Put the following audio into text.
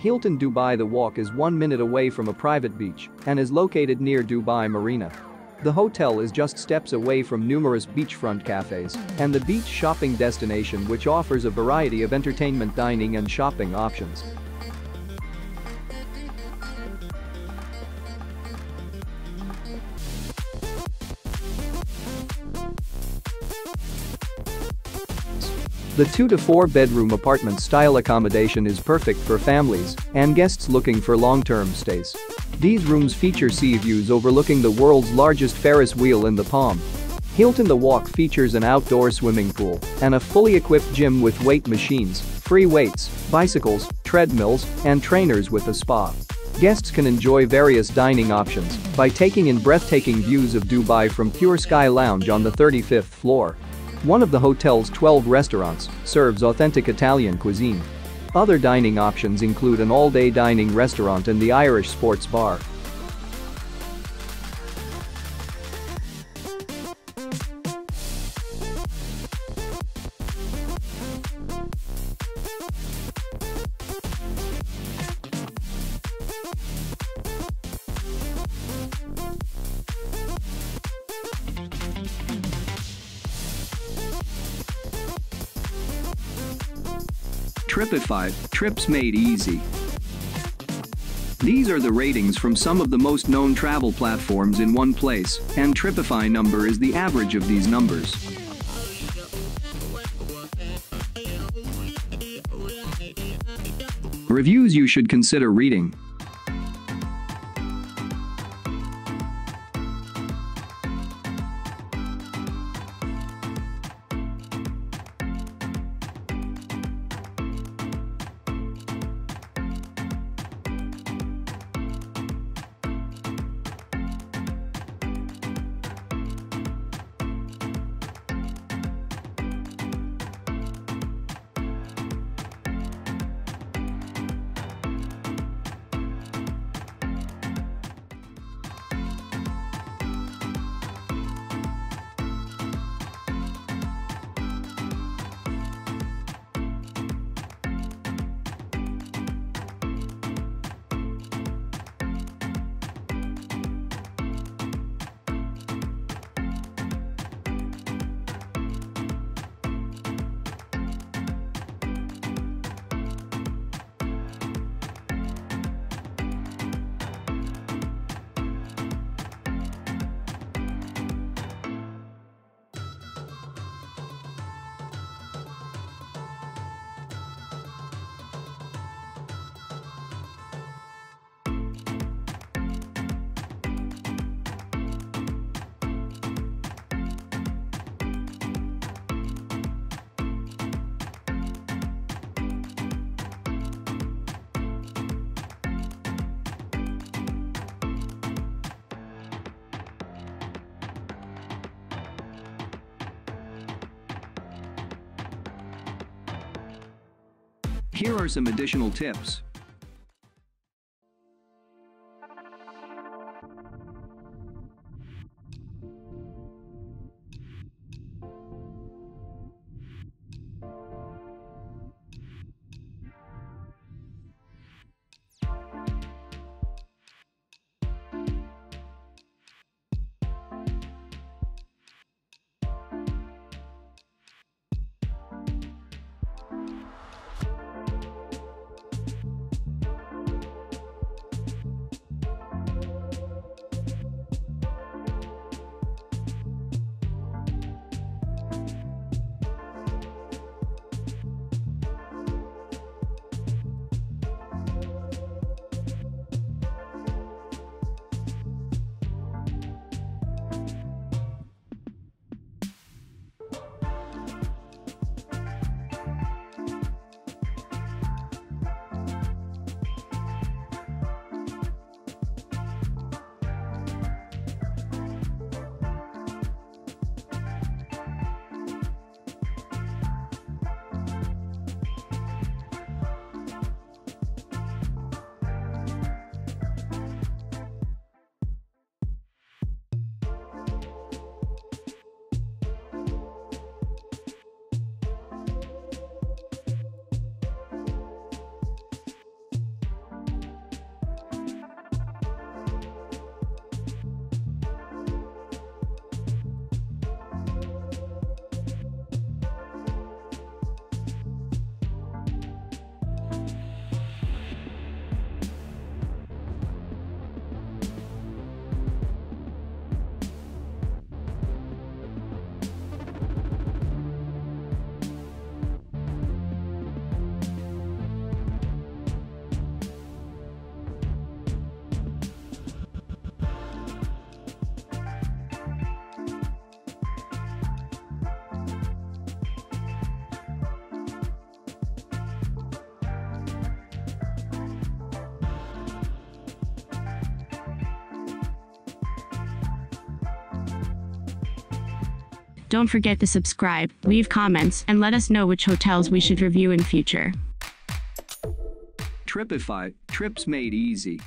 Hilton Dubai The Walk is 1 minute away from a private beach and is located near Dubai Marina. The hotel is just steps away from numerous beachfront cafes and the beach shopping destination, which offers a variety of entertainment, dining and shopping options. The 2 to 4 bedroom apartment style accommodation is perfect for families and guests looking for long-term stays. These rooms feature sea views overlooking the world's largest Ferris wheel in the Palm. Hilton The Walk features an outdoor swimming pool and a fully equipped gym with weight machines, free weights, bicycles, treadmills, and trainers with a spa. Guests can enjoy various dining options by taking in breathtaking views of Dubai from Pure Sky Lounge on the 35th floor. One of the hotel's 12 restaurants serves authentic Italian cuisine. Other dining options include an all-day dining restaurant and the Irish sports bar. TripAdvisor, trips made easy. These are the ratings from some of the most known travel platforms in one place, and TripAdvisor number is the average of these numbers. Reviews you should consider reading. Here are some additional tips. Don't forget to subscribe, leave comments, and let us know which hotels we should review in future. Tripeefy, trips made easy.